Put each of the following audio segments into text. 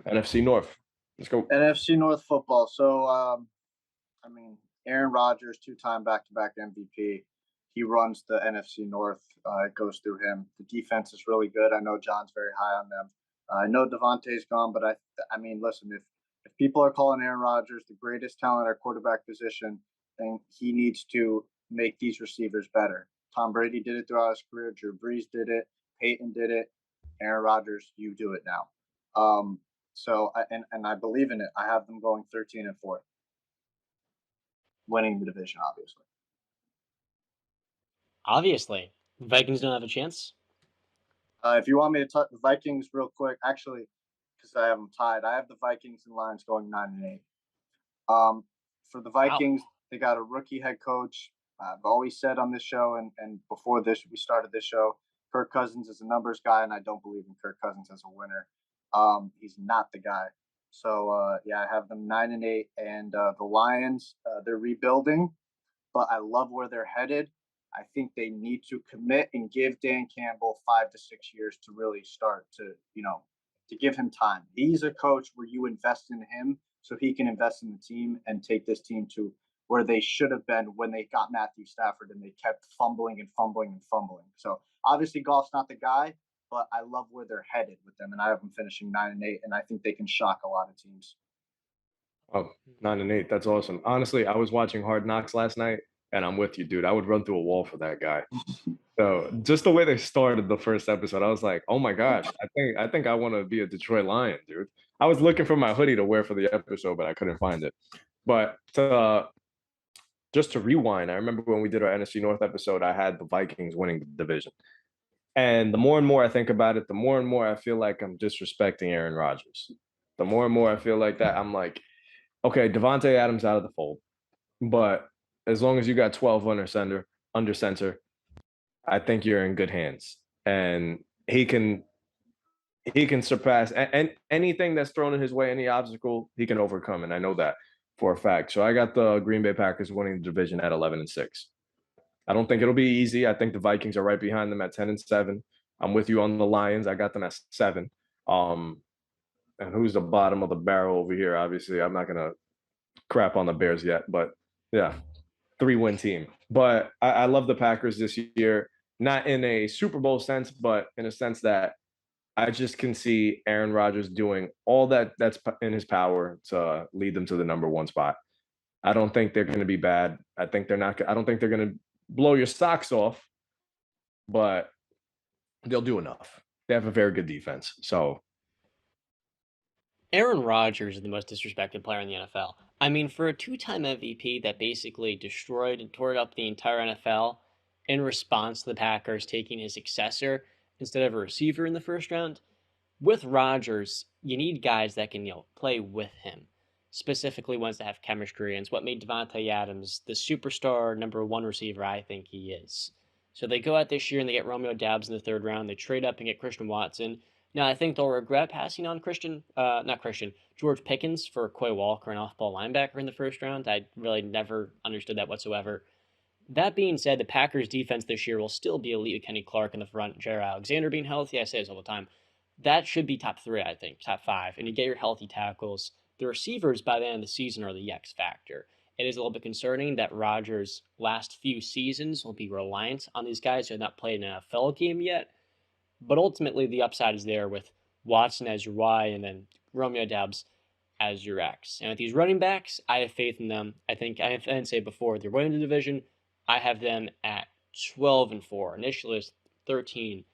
NFC North. Let's go. NFC North football. So, I mean, Aaron Rodgers, two-time back-to-back MVP. He runs the NFC North. It goes through him. The defense is really good. I know John's very high on them. I know Devontae's gone, but I mean, listen, if people are calling Aaron Rodgers the greatest talent at our quarterback position, then he needs to make these receivers better. Tom Brady did it throughout his career. Drew Brees did it. Peyton did it. Aaron Rodgers, you do it now. And I believe in it. I have them going 13-4, winning the division, obviously. Obviously, Vikings don't have a chance. If you want me to talk the Vikings real quick, actually, because I have them tied, I have the Vikings and Lions going 9-8. For the Vikings, They got a rookie head coach. I've always said on this show, and before we started this show, Kirk Cousins is a numbers guy, and I don't believe in Kirk Cousins as a winner. He's not the guy. So I have them 9-8, and the Lions, they're rebuilding, but I love where they're headed. I think they need to commit and give Dan Campbell 5 to 6 years to really start to give him time. He's a coach where you invest in him so he can invest in the team and take this team to where they should have been when they got Matthew Stafford and they kept fumbling and fumbling and fumbling. So obviously Goff's not the guy, but I love where they're headed with them, and I have them finishing 9-8, and I think they can shock a lot of teams. Oh, 9-8. That's awesome. Honestly, I was watching Hard Knocks last night, and I'm with you, dude. I would run through a wall for that guy. So just the way they started the first episode, I was like, oh my gosh, I think I want to be a Detroit Lion, dude. I was looking for my hoodie to wear for the episode, but I couldn't find it. But just to rewind, I remember when we did our NFC North episode, I had the Vikings winning the division. And the more and more I think about it, the more and more I feel like I'm disrespecting Aaron Rodgers. The more and more I feel like that, I'm like, okay, Devontae Adams out of the fold. But as long as you got 12 under center, I think you're in good hands. And he can surpass and anything that's thrown in his way, any obstacle, he can overcome. And I know that for a fact. So I got the Green Bay Packers winning the division at 11-6. I don't think it'll be easy. I think the Vikings are right behind them at 10-7. I'm with you on the Lions. I got them at 7. And who's the bottom of the barrel over here? Obviously, I'm not gonna crap on the Bears yet, but yeah, 3-win team. But I love the Packers this year, not in a Super Bowl sense, but in a sense that I just can see Aaron Rodgers doing all that's in his power to lead them to the number 1 spot. I don't think they're going to be bad. I don't think they're going to blow your socks off, but they'll do enough. They have a very good defense. So Aaron Rodgers is the most disrespected player in the NFL. I mean, for a two-time MVP that basically destroyed and tore up the entire NFL in response to the Packers taking his successor instead of a receiver in the first round, with Rodgers, you need guys that can, play with him. Specifically ones that have chemistry, and it's what made Devontae Adams the superstar number 1 receiver I think he is. So they go out this year and they get Romeo Doubs in the 3rd round. They trade up and get Christian Watson. Now, I think they'll regret passing on George Pickens for Quay Walker, an off-ball linebacker in the 1st round. I really never understood that whatsoever. That being said, the Packers' defense this year will still be elite with Kenny Clark in the front, Jaire Alexander being healthy. I say this all the time. That should be top 3, I think, top 5. And you get your healthy tackles. The receivers by the end of the season are the X factor. It is a little bit concerning that Rodgers' last few seasons will be reliant on these guys who have not played an NFL game yet. But ultimately, the upside is there with Watson as your Y and then Romeo Doubs as your X. And with these running backs, I have faith in them. I think I didn't say before, they're winning the division. I have them at 12-4. Initially, it's 13,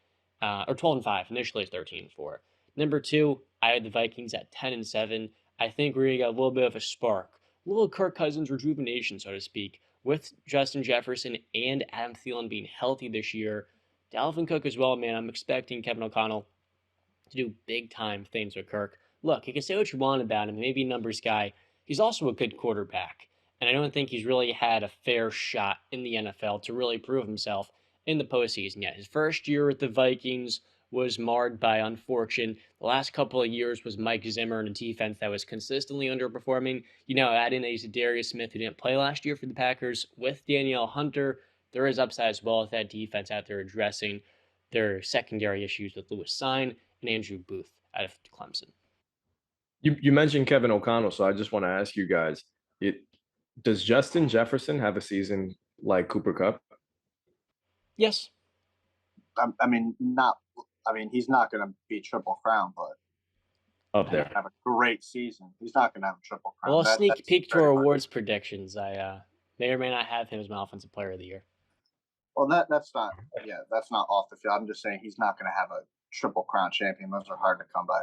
or 12-5. Initially, it's 13-4. Number 2, I had the Vikings at 10-7. I think we're gonna get a little bit of a spark, a little Kirk Cousins rejuvenation, so to speak, with Justin Jefferson and Adam Thielen being healthy this year. Dalvin Cook as well, man. I'm expecting Kevin O'Connell to do big-time things with Kirk. Look, you can say what you want about him, maybe a numbers guy. He's also a good quarterback, and I don't think he's really had a fair shot in the NFL to really prove himself in the postseason yet. His first year with the Vikings was marred by unfortune. The last couple of years was Mike Zimmer and a defense that was consistently underperforming. Add in a Darius Smith who didn't play last year for the Packers with Danielle Hunter. There is upside as well with that defense out there addressing their secondary issues with Lewis Cine and Andrew Booth out of Clemson. You mentioned Kevin O'Connell, so I just want to ask you guys: does Justin Jefferson have a season like Cooper Cup Yes. I mean, not. I mean, he's not going to be Triple Crown, but up there? have a great season. He's not going to have a Triple Crown. Well, a sneak That's peek to our very hard. awards predictions. I may or may not have him as my offensive player of the year. Well, that's not. Yeah, that's not off the field. I'm just saying he's not going to have a Triple Crown champion. Those are hard to come by.